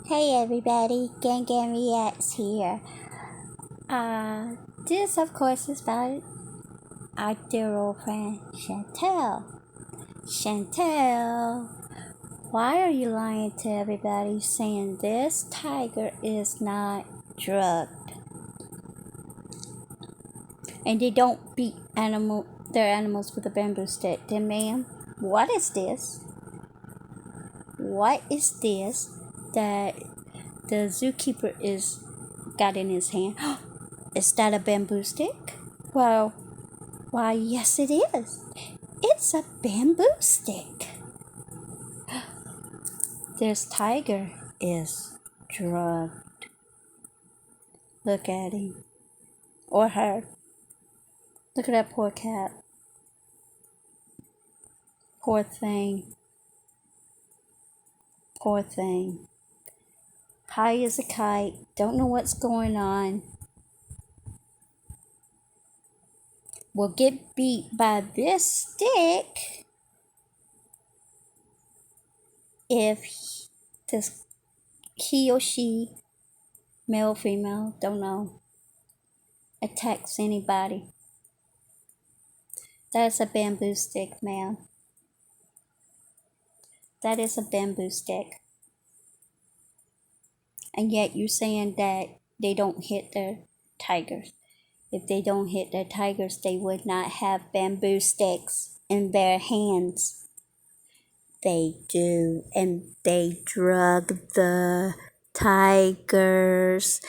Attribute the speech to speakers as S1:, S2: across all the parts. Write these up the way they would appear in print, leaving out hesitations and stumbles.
S1: Hey everybody, Gang Reacts here. This of course is about our dear old friend Chantal. Chantal, why are you lying to everybody saying this tiger is not drugged? And they don't beat their animals with a bamboo stick. Then ma'am, what is this? What is this that the zookeeper is got in his hand? Is that a bamboo stick? Well, why, yes it is. It's a bamboo stick. This tiger is drugged. Look at him. Or her. Look at that poor cat. Poor thing. Poor thing. High as a kite. Don't know what's going on. Will get beat by this stick if he or she, male, female, don't know, attacks anybody. That's a bamboo stick, ma'am. That is a bamboo stick. And yet you're saying that they don't hit their tigers. If they don't hit their tigers, they would not have bamboo sticks in their hands. They do, and they drug the tigers.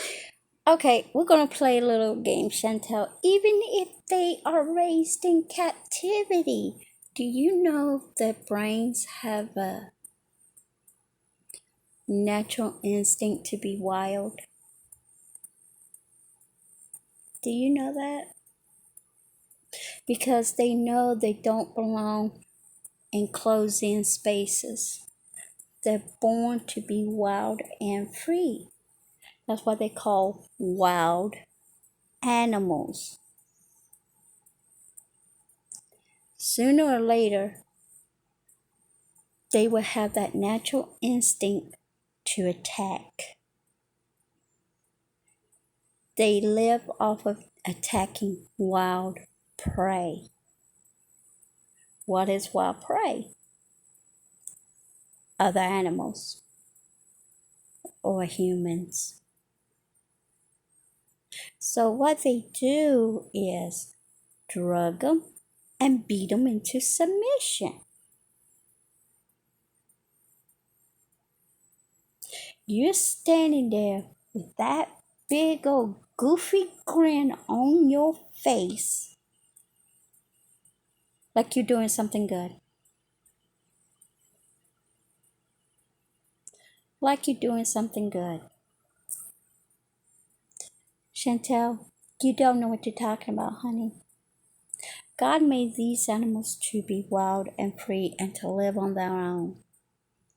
S1: Okay, we're gonna play a little game, Chantal. Even if they are raised in captivity, do you know that brains have a natural instinct to be wild? Do you know that? Because they know they don't belong in closed-in spaces. They're born to be wild and free. That's what they call wild animals. Sooner or later, they will have that natural instinct to attack. They live off of attacking wild prey. What is wild prey? Other animals or humans. So what they do is drug them and beat them into submission. You're standing there with that big old goofy grin on your face like you're doing something good. Like you're doing something good. Chantal, you don't know what you're talking about, honey. God made these animals to be wild and free and to live on their own.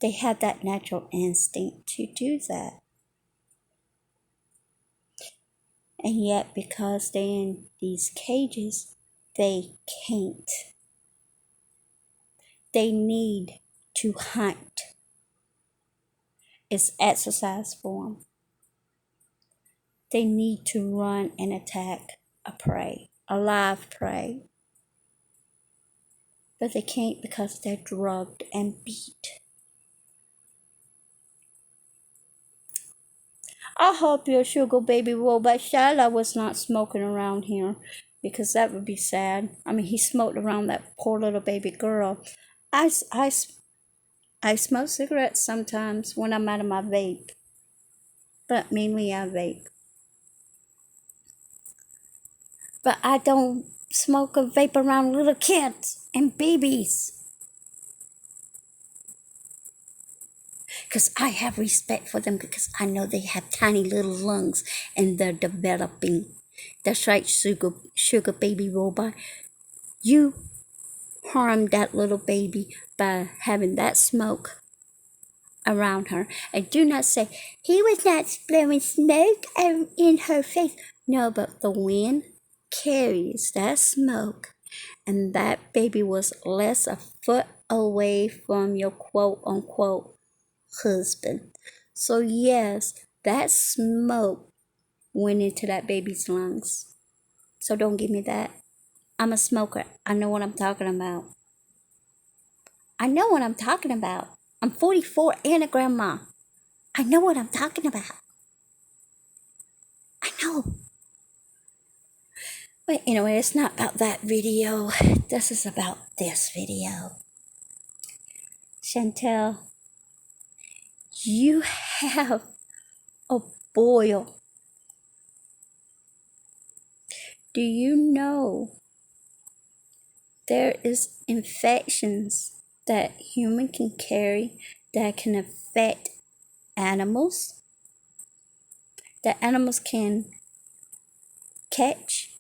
S1: They have that natural instinct to do that. And yet, because they're in these cages, they can't. They need to hunt. It's exercise for them. They need to run and attack a prey, a live prey. But they can't because they're drugged and beat. I hope your sugar baby robot Shiloh was not smoking around here, because that would be sad. I mean, he smoked around that poor little baby girl. I smoke cigarettes sometimes when I'm out of my vape, but mainly I vape. But I don't smoke or vape around little kids and babies. Because I have respect for them, because I know they have tiny little lungs and they're developing. That's right, sugar baby robot. You harmed that little baby by having that smoke around her. And do not say, he was not blowing smoke in her face. No, but the wind carries that smoke. And that baby was less a foot away from your quote unquote husband. So, yes, that smoke went into that baby's lungs. So, don't give me that. I'm a smoker. I know what I'm talking about. I know what I'm talking about. I'm 44 and a grandma. I know what I'm talking about. I know. But anyway, it's not about that video. This is about this video. Chantal, you have a boil. Do you know there is infections that human can carry that can affect animals? That animals can catch?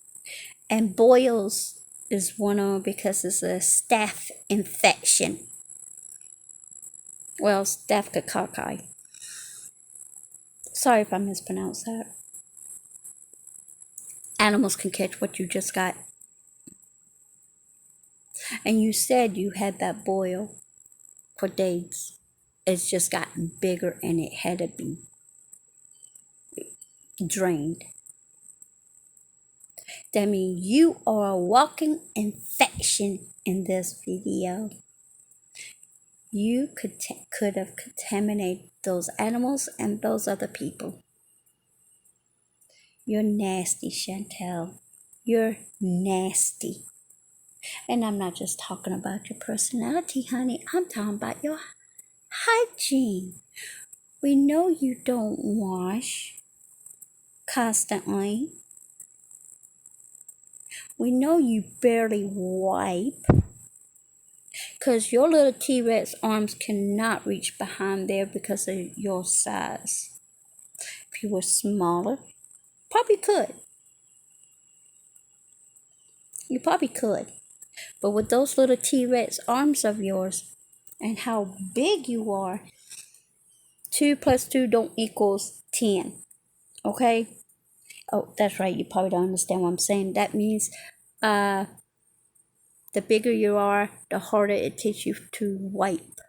S1: And boils is one of them because it's a staph infection. Well, staphylococcus. Sorry if I mispronounced that. Animals can catch what you just got. And you said you had that boil for days. It's just gotten bigger and it had to be drained. That means you are a walking infection in this video. You could have contaminated those animals and those other people. You're nasty, Chantal. You're nasty. And I'm not just talking about your personality, honey. I'm talking about your hygiene. We know you don't wash constantly. We know you barely wipe. Because your little T-Rex arms cannot reach behind there because of your size. If you were smaller, probably could. You probably could. But with those little T-Rex arms of yours and how big you are, 2 plus 2 don't equals 10. Okay? Oh, that's right. You probably don't understand what I'm saying. That means the bigger you are, the harder it takes you to wipe.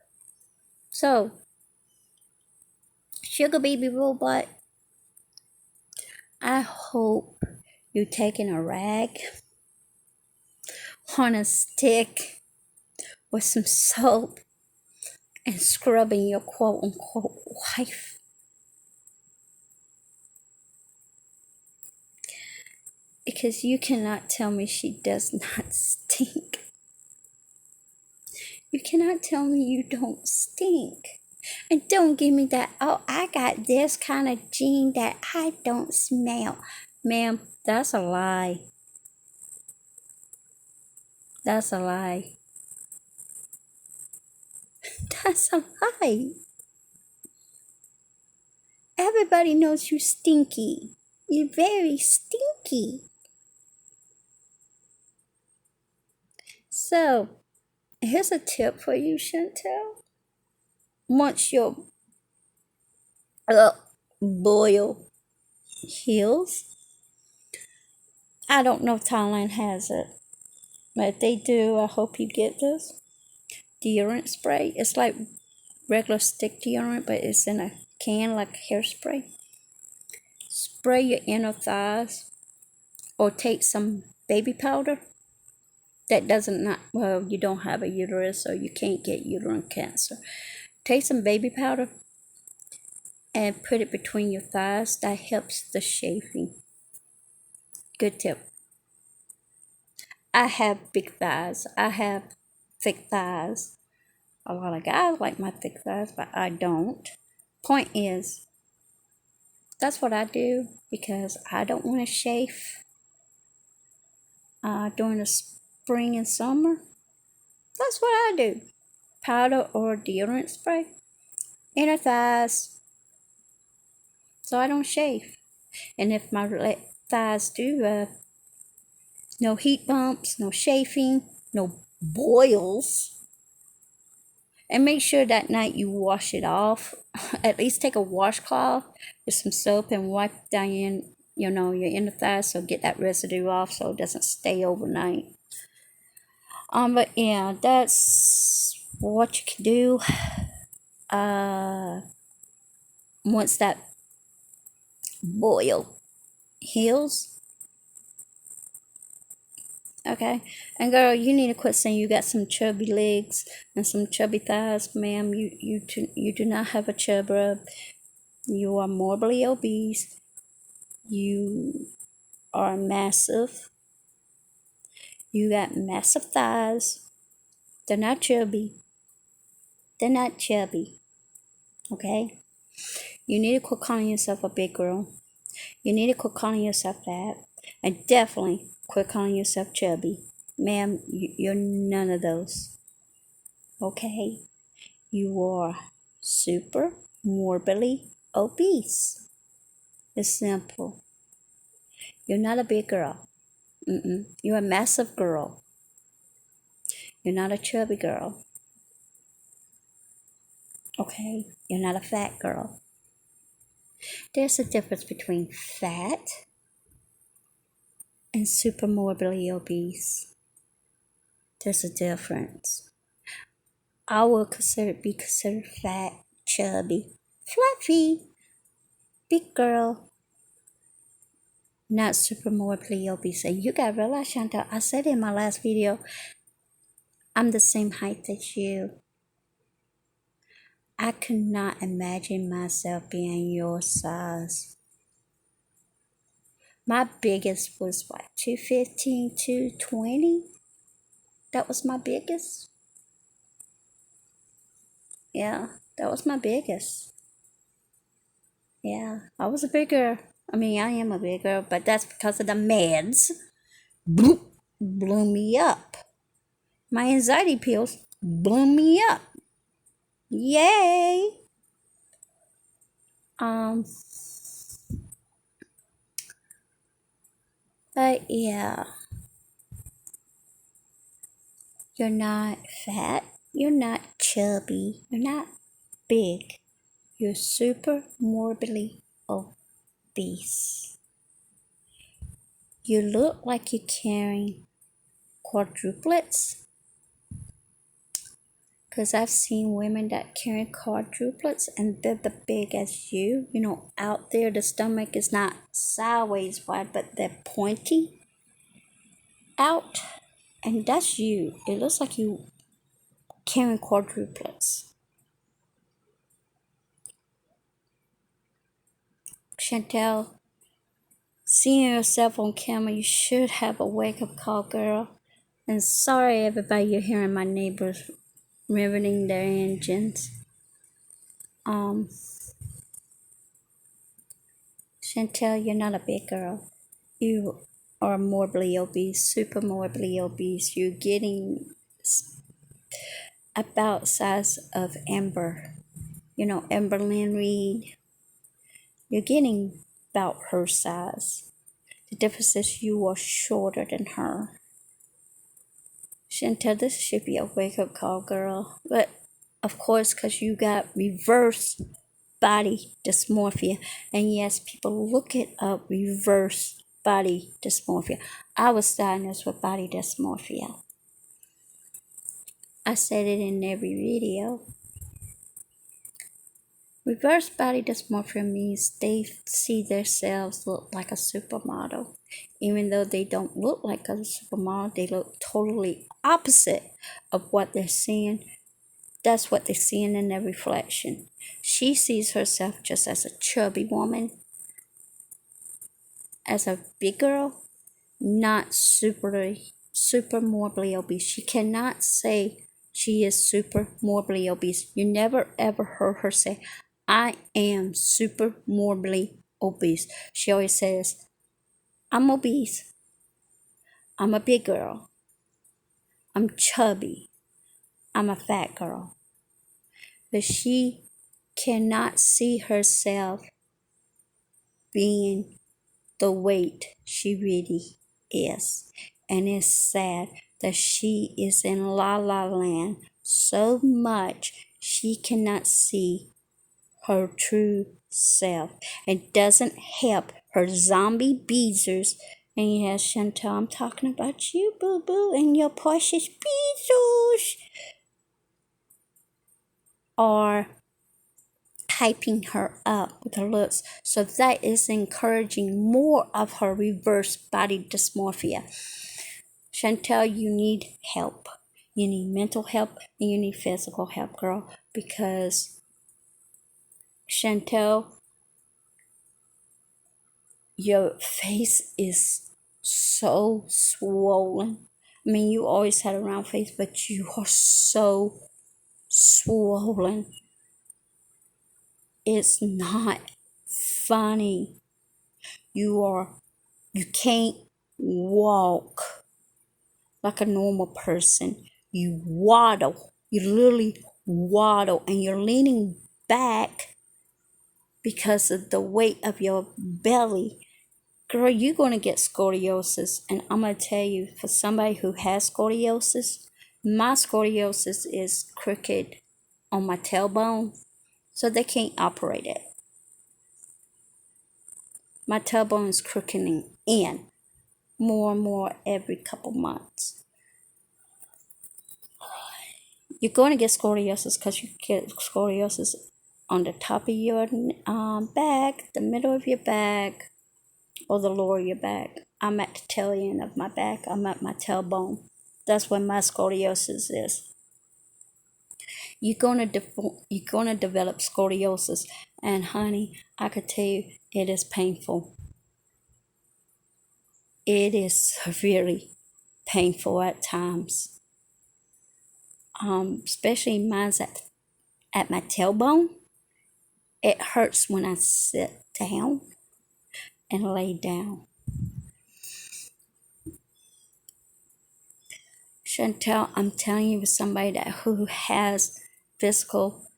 S1: So, sugar baby robot, I hope you're taking a rag on a stick with some soap and scrubbing your quote unquote wife. Because you cannot tell me she does not stink. You cannot tell me you don't stink. And don't give me that, oh, I got this kind of gene that I don't smell. Ma'am, that's a lie. That's a lie. That's a lie. Everybody knows you stinky. You're very stinky. So, here's a tip for you, Chantal. Once your boil heals, I don't know if Thailand has it, but if they do, I hope you get this. Deodorant spray. It's like regular stick deodorant, but it's in a can like hairspray. Spray your inner thighs or take some baby powder that doesn't not well, you don't have a uterus, so you can't get uterine cancer. Take some baby powder and put it between your thighs. That helps the chafing. Good tip. I have big thighs. I have thick thighs. A lot of guys like my thick thighs, but I don't. Point is, that's what I do because I don't want to chafe during the spring and summer. That's what I do. Powder or deodorant spray. Inner thighs. So I don't chafe. And if my thighs do, no heat bumps, no chafing, no boils. And make sure that night you wash it off. At least take a washcloth with some soap and wipe down your inner thighs, so get that residue off so it doesn't stay overnight. But yeah, that's what you can do. uh, once that boil heals, okay? And girl, you need to quit saying you got some chubby legs and some chubby thighs, ma'am. You do not have a chub rub. You are morbidly obese. You are massive. You got massive thighs. They're not chubby. They're not chubby. Okay? You need to quit calling yourself a big girl. You need to quit calling yourself fat. And definitely quit calling yourself chubby. Ma'am, you're none of those. Okay? You are super morbidly obese. It's simple. You're not a big girl. You're a massive girl. You're not a chubby girl. Okay? You're not a fat girl. There's a difference between fat and super morbidly obese. There's a difference. I will be considered fat, chubby, fluffy, big girl, not super morbidly obese. And you gotta realize, Chantal, I said in my last video, I'm the same height as you. I could not imagine myself being your size. My biggest was what, 215, 220? That was my biggest. Yeah, that was my biggest. Yeah, I was a big girl. I mean, I am a big girl, but that's because of the meds. Bloop, blew me up. My anxiety pills blew me up. Yay! Um, but yeah, you're not fat. You're not chubby. You're not big. You're super morbidly obese. You look like you're carrying quadruplets. Because I've seen women that carry quadruplets and they're the big as you. You know, out there, the stomach is not sideways wide, but they're pointy out. And that's you. It looks like you carrying quadruplets. Chantal, seeing yourself on camera, you should have a wake-up call, girl. And sorry, everybody, you're hearing my neighbors riveting their engines. Chantal, you're not a big girl. You are morbidly obese, super morbidly obese. You're getting about size of Amber. You know, Amber Lynn Reed. You're getting about her size. The difference is you are shorter than her. Chantal, this should be a wake-up call, girl. But, of course, because you got reverse body dysmorphia. And yes, people look it up, reverse body dysmorphia. I was diagnosed with body dysmorphia. I said it in every video. Reverse body dysmorphia means they see themselves look like a supermodel. Even though they don't look like a supermodel, they look totally opposite of what they're seeing. That's what they're seeing in their reflection. She sees herself just as a chubby woman, as a big girl, not super morbidly obese. She cannot say she is super morbidly obese. You never ever heard her say, I am super morbidly obese. She always says, I'm obese. I'm a big girl. I'm chubby. I'm a fat girl. But she cannot see herself being the weight she really is. And it's sad that she is in la la land so much she cannot see her true self. And doesn't help her zombie beezers. And yes, Chantal, I'm talking about you, boo boo, and your precious beezers are hyping her up with her looks. So that is encouraging more of her reverse body dysmorphia. Chantal, you need help. You need mental help and you need physical help, girl, because Chantal, your face is so swollen. I mean, you always had a round face, but you are so swollen. It's not funny. You can't walk like a normal person. You waddle. You literally waddle and you're leaning back because of the weight of your belly. Girl, you're going to get scoliosis. And I'm going to tell you, for somebody who has scoliosis, my scoliosis is crooked on my tailbone, so they can't operate it. My tailbone is crookeding in more and more every couple months. You're going to get scoliosis because you get scoliosis on the top of your back, the middle of your back, or the lower of your back. I'm at the tail end of my back. I'm at my tailbone. That's where my scoliosis is. You're gonna develop scoliosis, and honey, I could tell you it is painful. It is severely painful at times. Especially mine's at my tailbone. It hurts when I sit down and lay down. Chantal, I'm telling you, somebody who has physical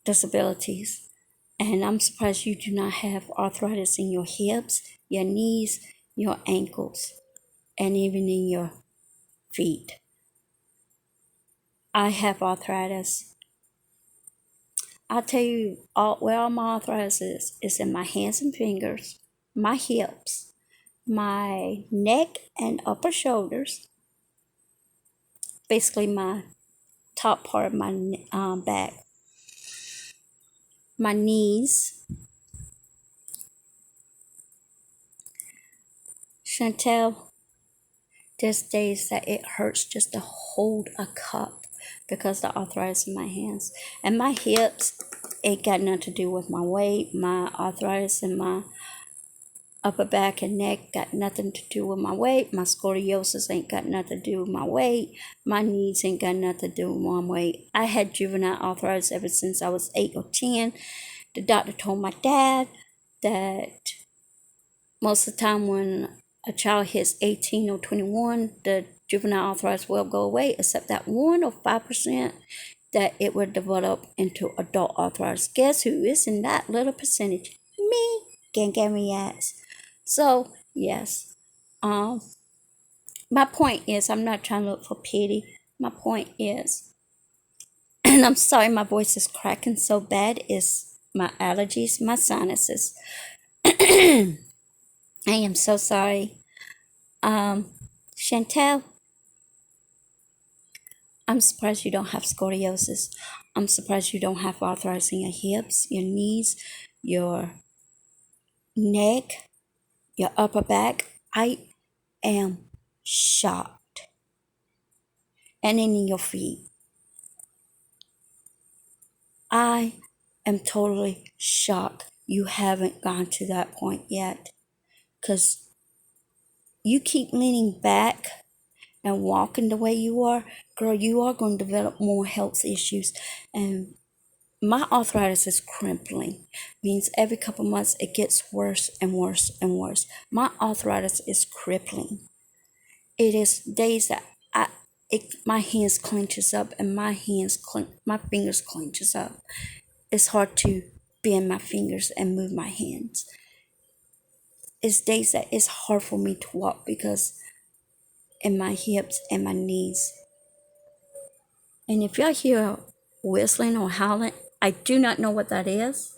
S1: disabilities, and I'm surprised you do not have arthritis in your hips, your knees, your ankles, and even in your feet. I have arthritis. I'll tell you where all my arthritis is. It's in my hands and fingers, my hips, my neck and upper shoulders, basically my top part of my back, my knees. Chantel, there's days that it hurts just to hold a cup because of the arthritis in my hands. And my hips ain't got nothing to do with my weight. My arthritis in my upper back and neck got nothing to do with my weight. My scoliosis ain't got nothing to do with my weight. My knees ain't got nothing to do with my weight. I had juvenile arthritis ever since I was 8 or 10. The doctor told my dad that most of the time when a child hits 18 or 21, the juvenile arthritis will go away, except that 1 or 5% that it will develop into adult arthritis. Guess who is in that little percentage? Me. Gang me ass. So, yes. My point is, I'm not trying to look for pity. My point is, and I'm sorry my voice is cracking so bad, is my allergies, my sinuses. I am so sorry. Chantal, I'm surprised you don't have scoliosis. I'm surprised you don't have arthritis in your hips, your knees, your neck, your upper back. I am shocked. And in your feet. I am totally shocked you haven't gone to that point yet. Because you keep leaning back and walking the way you are, girl, you are going to develop more health issues. And my arthritis is crippling. Means every couple months it gets worse and worse and worse. My arthritis is crippling. It is days that my hands clenches up and my fingers clenches up. It's hard to bend my fingers and move my hands. It's days that it's hard for me to walk because in my hips and my knees. And if y'all hear whistling or howling, I do not know what that is.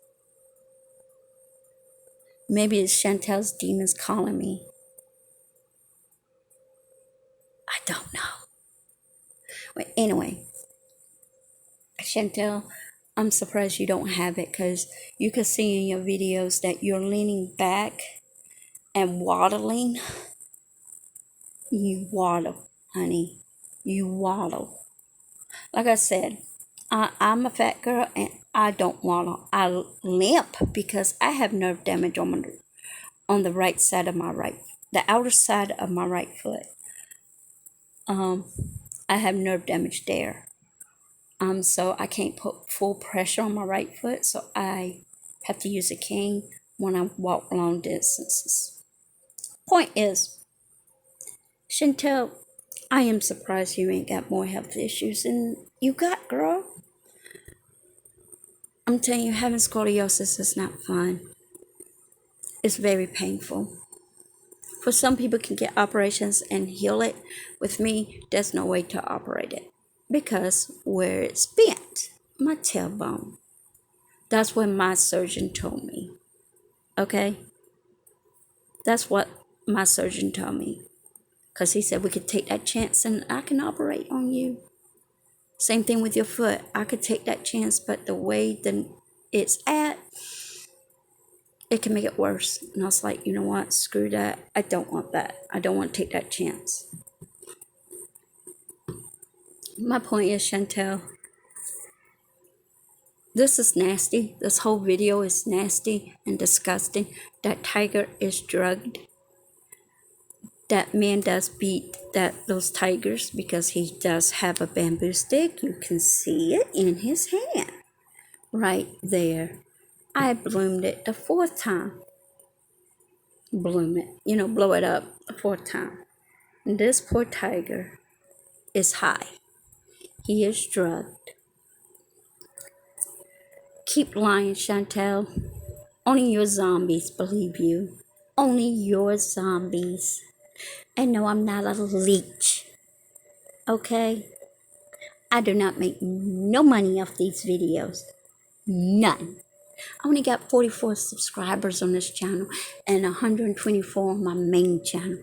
S1: Maybe it's Chantel's demons calling me. I don't know. But anyway, Chantel, I'm surprised you don't have it, because you can see in your videos that you're leaning back and waddling. You waddle, honey. You waddle. Like I said, I'm a fat girl and I don't waddle. I limp because I have nerve damage on the right side of my the outer side of my right foot. I have nerve damage there. So I can't put full pressure on my right foot, so I have to use a cane when I walk long distances. Point is, Chantal, I am surprised you ain't got more health issues than you got, girl. I'm telling you, having scoliosis is not fun. It's very painful. For some people can get operations and heal it. With me, there's no way to operate it because where it's bent, my tailbone. That's what my surgeon told me. Okay? That's what my surgeon told me. Because he said we could take that chance and I can operate on you. Same thing with your foot. I could take that chance, but the way it's at, it can make it worse. And I was like, you know what? Screw that. I don't want that. I don't want to take that chance. My point is, Chantal, this is nasty. This whole video is nasty and disgusting. That tiger is drugged. That man does beat those tigers because he does have a bamboo stick. You can see it in his hand. Right there. I bloomed it the 4th time. Bloom it. Blow it up the 4th time. And this poor tiger is high. He is drugged. Keep lying, Chantal. Only your zombies believe you. Only your zombies. And no, I'm not a leech. Okay? I do not make no money off these videos. None. I only got 44 subscribers on this channel and 124 on my main channel.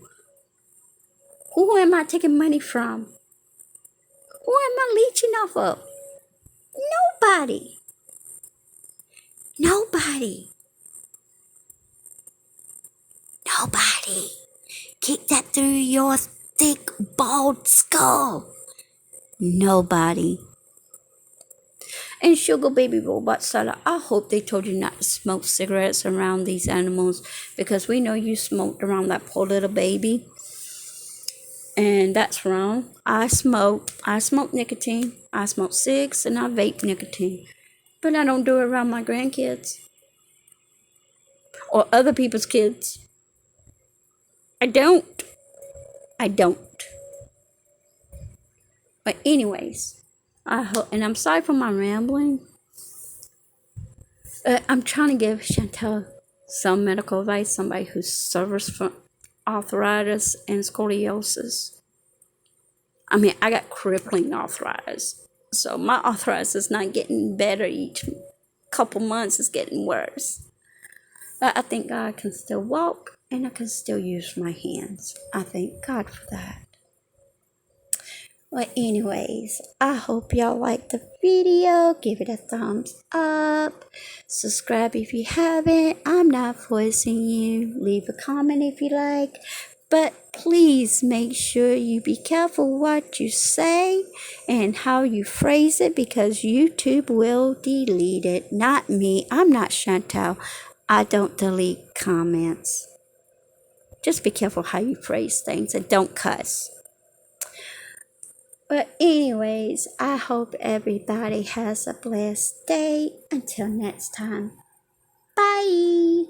S1: Who am I taking money from? Who am I leeching off of? Nobody. Nobody. Nobody. Keep that through your thick, bald skull. Nobody. And Sugar Baby Robot Seller, I hope they told you not to smoke cigarettes around these animals, because we know you smoked around that poor little baby. And that's wrong. I smoke nicotine. I smoke cigs and I vape nicotine. But I don't do it around my grandkids or other people's kids. I don't. But anyways, I hope, and I'm sorry for my rambling. I'm trying to give Chantal some medical advice, somebody who suffers from arthritis and scoliosis. I mean, I got crippling arthritis. So my arthritis is not getting better each couple months, it's getting worse. But I thank God I can still walk and I can still use my hands. I thank God for that. Well, anyways, I hope y'all liked the video. Give it a thumbs up. Subscribe if you haven't. I'm not forcing you. Leave a comment if you like. But please make sure you be careful what you say and how you phrase it, because YouTube will delete it. Not me. I'm not Chantal. I don't delete comments. Just be careful how you phrase things and don't cuss. But anyways, I hope everybody has a blessed day. Until next time. Bye.